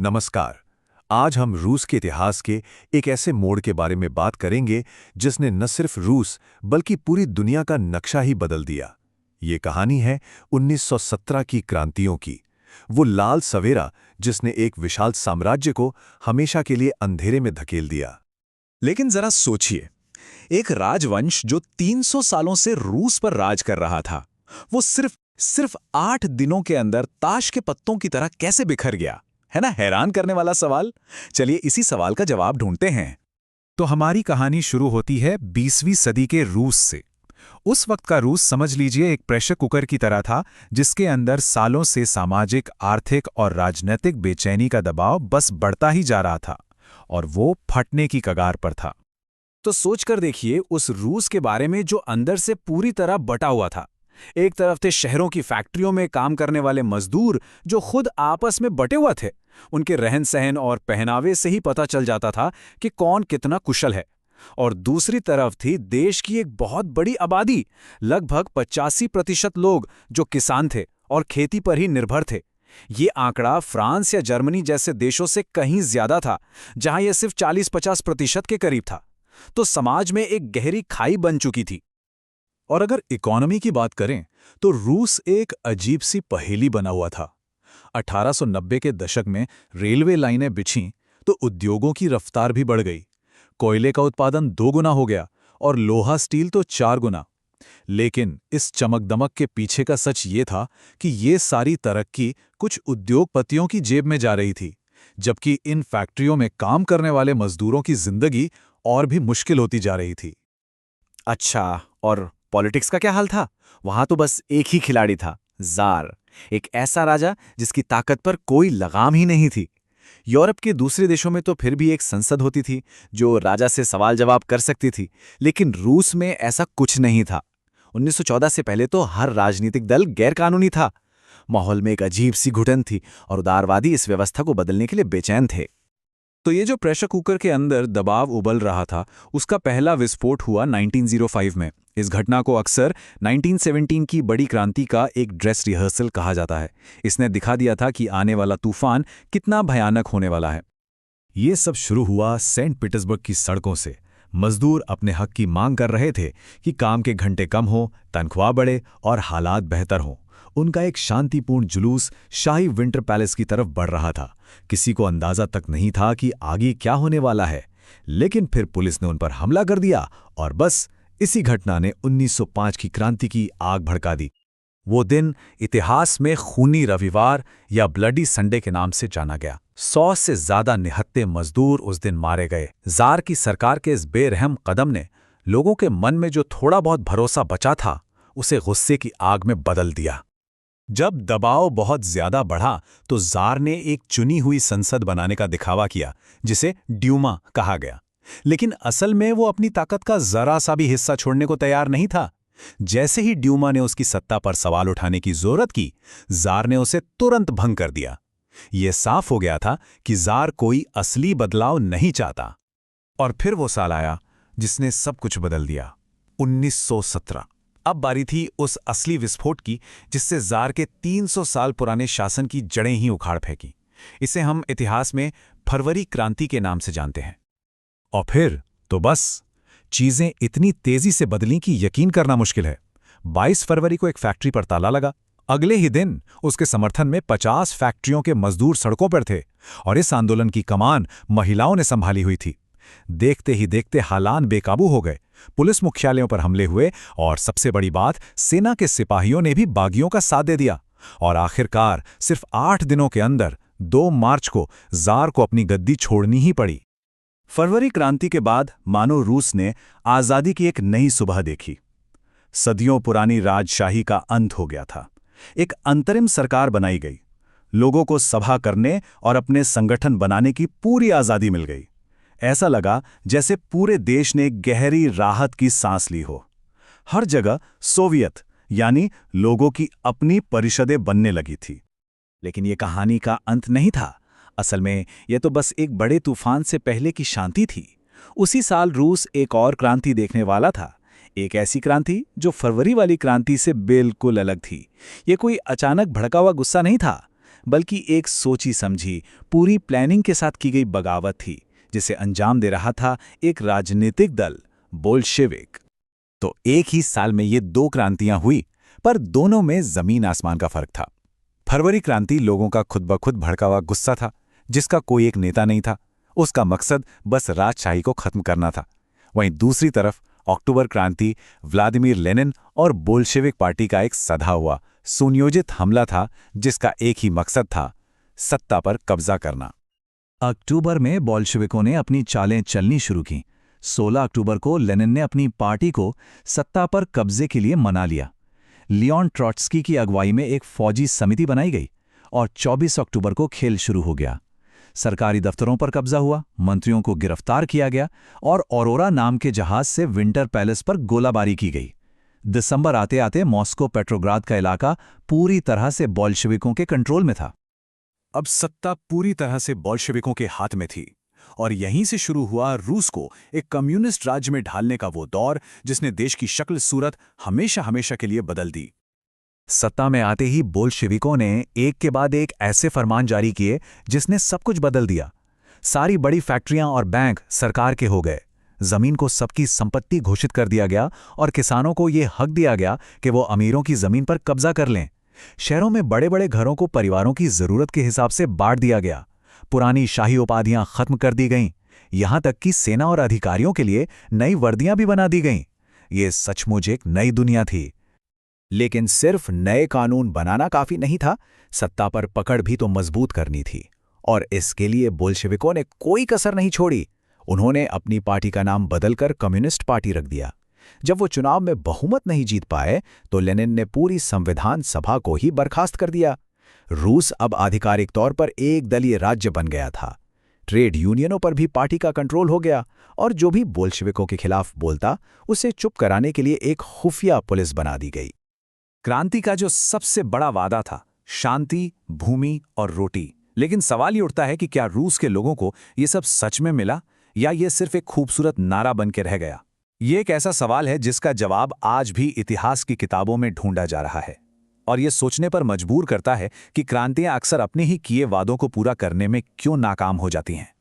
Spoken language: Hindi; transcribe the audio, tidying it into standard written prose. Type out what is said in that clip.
नमस्कार। आज हम रूस के इतिहास के एक ऐसे मोड़ के बारे में बात करेंगे जिसने न सिर्फ रूस बल्कि पूरी दुनिया का नक्शा ही बदल दिया। ये कहानी है 1917 की क्रांतियों की। वो लाल सवेरा जिसने एक विशाल साम्राज्य को हमेशा के लिए अंधेरे में धकेल दिया। लेकिन जरा सोचिए, एक राजवंश जो 300 सालों से रूस पर राज कर रहा था, वो सिर्फ 8 दिनों के अंदर ताश के पत्तों की तरह कैसे बिखर गया? है ना हैरान करने वाला सवाल। चलिए इसी सवाल का जवाब ढूंढते हैं। तो हमारी कहानी शुरू होती है 20वीं सदी के रूस से। उस वक्त का रूस समझ लीजिए एक प्रेशर कुकर की तरह था, जिसके अंदर सालों से सामाजिक, आर्थिक और राजनीतिक बेचैनी का दबाव बस बढ़ता ही जा रहा था और वो फटने की कगार पर था। तो सोचकर देखिए उस रूस के बारे में जो अंदर से पूरी तरह बटा हुआ था। एक तरफ थे शहरों की फैक्ट्रियों में काम करने वाले मजदूर जो खुद आपस में बटे हुए थे। उनके रहन सहन और पहनावे से ही पता चल जाता था कि कौन कितना कुशल है। और दूसरी तरफ थी देश की एक बहुत बड़ी आबादी, लगभग 85% लोग जो किसान थे और खेती पर ही निर्भर थे। ये आंकड़ा फ्रांस या जर्मनी जैसे देशों से कहीं ज्यादा था, जहां यह सिर्फ 40-50% के करीब था। तो समाज में एक गहरी खाई बन चुकी थी। और अगर इकोनॉमी की बात करें तो रूस एक अजीब सी पहेली बना हुआ था। 1890 के दशक में रेलवे लाइनें बिछीं तो उद्योगों की रफ्तार भी बढ़ गई। कोयले का उत्पादन 2 गुना हो गया और लोहा स्टील तो 4 गुना। लेकिन इस चमक-दमक के पीछे का सच ये था कि ये सारी तरक्की कुछ उद्योगपतियों की जेब में जा रही थी, जबकि इन फैक्ट्रियों में काम करने वाले मजदूरों की जिंदगी और भी मुश्किल होती जा रही थी। अच्छा, और पॉलिटिक्स का क्या हाल था? वहां तो बस एक ही खिलाड़ी था, जार। एक ऐसा राजा जिसकी ताकत पर कोई लगाम ही नहीं थी। यूरोप के दूसरे देशों में तो फिर भी एक संसद होती थी जो राजा से सवाल जवाब कर सकती थी, लेकिन रूस में ऐसा कुछ नहीं था। 1914 से पहले तो हर राजनीतिक दल गैरकानूनी था। माहौल में एक अजीब सी घुटन थी और उदारवादी इस व्यवस्था को बदलने के लिए बेचैन थे। तो ये जो प्रेशर कुकर के अंदर दबाव उबल रहा था, उसका पहला विस्फोट हुआ 1905 में। इस घटना को अक्सर 1917 की बड़ी क्रांति का एक ड्रेस रिहर्सल कहा जाता है। इसने दिखा दिया था कि आने वाला तूफान कितना भयानक होने वाला है। ये सब शुरू हुआ सेंट पीटर्सबर्ग की सड़कों से। मजदूर अपने हक की मांग कर रहे थे कि काम के घंटे कम हो, तनख्वाह बढ़े और हालात बेहतर हों। उनका एक शांतिपूर्ण जुलूस शाही विंटर पैलेस की तरफ बढ़ रहा था। किसी को अंदाजा तक नहीं था कि आगे क्या होने वाला है, लेकिन फिर पुलिस ने उन पर हमला कर दिया और बस इसी घटना ने 1905 की क्रांति की आग भड़का दी। वो दिन इतिहास में खूनी रविवार या ब्लडी संडे के नाम से जाना गया। 100 से ज्यादा निहत्थे मजदूर उस दिन मारे गए। जार की सरकार के इस बेरहम कदम ने लोगों के मन में जो थोड़ा बहुत भरोसा बचा था, उसे गुस्से की आग में बदल दिया। जब दबाव बहुत ज्यादा बढ़ा तो जार ने एक चुनी हुई संसद बनाने का दिखावा किया, जिसे ड्यूमा कहा गया। लेकिन असल में वो अपनी ताकत का जरा सा भी हिस्सा छोड़ने को तैयार नहीं था। जैसे ही ड्यूमा ने उसकी सत्ता पर सवाल उठाने की जरूरत की, जार ने उसे तुरंत भंग कर दिया। यह साफ हो गया था कि जार कोई असली बदलाव नहीं चाहता। और फिर वो साल आया जिसने सब कुछ बदल दिया, 1917। अब बारी थी उस असली विस्फोट की जिससे जार के 300 साल पुराने शासन की जड़ें ही उखाड़ फेंकी। इसे हम इतिहास में फरवरी क्रांति के नाम से जानते हैं। और फिर तो बस चीजें इतनी तेजी से बदलीं कि यकीन करना मुश्किल है। 22 फरवरी को एक फैक्ट्री पर ताला लगा। अगले ही दिन उसके समर्थन में 50 फैक्ट्रियों के मजदूर सड़कों पर थे और इस आंदोलन की कमान महिलाओं ने संभाली हुई थी। देखते ही देखते हालात बेकाबू हो गए। पुलिस मुख्यालयों पर हमले हुए और सबसे बड़ी बात, सेना के सिपाहियों ने भी बागियों का साथ दे दिया। और आखिरकार सिर्फ 8 दिनों के अंदर 2 मार्च को जार को अपनी गद्दी छोड़नी ही पड़ी। फरवरी क्रांति के बाद मानो रूस ने आजादी की एक नई सुबह देखी। सदियों पुरानी राजशाही का अंत हो गया था। एक अंतरिम सरकार बनाई गई। लोगों को सभा करने और अपने संगठन बनाने की पूरी आजादी मिल गई। ऐसा लगा जैसे पूरे देश ने गहरी राहत की सांस ली हो। हर जगह सोवियत यानी लोगों की अपनी परिषदें बनने लगी थी। लेकिन ये कहानी का अंत नहीं था। असल में यह तो बस एक बड़े तूफान से पहले की शांति थी। उसी साल रूस एक और क्रांति देखने वाला था। एक ऐसी क्रांति जो फरवरी वाली क्रांति से बिल्कुल अलग थी। ये कोई अचानक भड़का हुआ गुस्सा नहीं था, बल्कि एक सोची समझी, पूरी प्लानिंग के साथ की गई बगावत थी, जिसे अंजाम दे रहा था एक राजनीतिक दल, बोल्शेविक। तो एक ही साल में ये दो क्रांतियां हुई, पर दोनों में जमीन आसमान का फर्क था। फरवरी क्रांति लोगों का खुद ब खुद भड़का हुआ गुस्सा था, जिसका कोई एक नेता नहीं था। उसका मकसद बस राजशाही को खत्म करना था। वहीं दूसरी तरफ अक्टूबर क्रांति व्लादिमीर लेनिन और बोल्शेविक पार्टी का एक सधा हुआ, सुनियोजित हमला था, जिसका एक ही मकसद था, सत्ता पर कब्जा करना। अक्टूबर में बोल्शेविकों ने अपनी चालें चलनी शुरू की। 16 अक्टूबर को लेनिन ने अपनी पार्टी को सत्ता पर कब्जे के लिए मना लिया। लियोन ट्रॉट्स्की की अगुवाई में एक फौजी समिति बनाई गई और 24 अक्टूबर को खेल शुरू हो गया। सरकारी दफ्तरों पर कब्जा हुआ, मंत्रियों को गिरफ्तार किया गया और औरोरा नाम के जहाज से विंटर पैलेस पर गोलाबारी की गई। दिसंबर आते आते मॉस्को पेट्रोग्राद का इलाका पूरी तरह से बोल्शेविकों के कंट्रोल में था। अब सत्ता पूरी तरह से बोल्शेविकों के हाथ में थी और यहीं से शुरू हुआ रूस को एक कम्युनिस्ट राज्य में ढालने का वो दौर, जिसने देश की शक्ल सूरत हमेशा हमेशा के लिए बदल दी। सत्ता में आते ही बोल्शेविकों ने एक के बाद एक ऐसे फरमान जारी किए जिसने सब कुछ बदल दिया। सारी बड़ी फैक्ट्रियां और बैंक सरकार के हो गए, जमीन को सबकी संपत्ति घोषित कर दिया गया और किसानों को ये हक दिया गया कि वो अमीरों की जमीन पर कब्जा कर लें। शहरों में बड़े बड़े घरों को परिवारों की जरूरत के हिसाब से बांट दिया गया। पुरानी शाही उपाधियां खत्म कर दी गईं। यहां तक कि सेना और अधिकारियों के लिए नई वर्दियां भी बना दी गईं। ये सचमुच एक नई दुनिया थी। लेकिन सिर्फ नए कानून बनाना काफी नहीं था, सत्ता पर पकड़ भी तो मजबूत करनी थी। और इसके लिए बोल्शेविकों ने कोई कसर नहीं छोड़ी। उन्होंने अपनी पार्टी का नाम बदलकर कम्युनिस्ट पार्टी रख दिया। जब वो चुनाव में बहुमत नहीं जीत पाए तो लेनिन ने पूरी संविधान सभा को ही बर्खास्त कर दिया। रूस अब आधिकारिक तौर पर एक दलीय राज्य बन गया था। ट्रेड यूनियनों पर भी पार्टी का कंट्रोल हो गया और जो भी बोल्शेविकों के खिलाफ बोलता, उसे चुप कराने के लिए एक खुफिया पुलिस बना दी गई। क्रांति का जो सबसे बड़ा वादा था, शांति, भूमि और रोटी। लेकिन सवाल ये उठता है कि क्या रूस के लोगों को ये सब सच में मिला या ये सिर्फ एक खूबसूरत नारा बन के रह गया? ये एक ऐसा सवाल है जिसका जवाब आज भी इतिहास की किताबों में ढूंढा जा रहा है और ये सोचने पर मजबूर करता है कि क्रांतियां अक्सर अपने ही किए वादों को पूरा करने में क्यों नाकाम हो जाती हैं।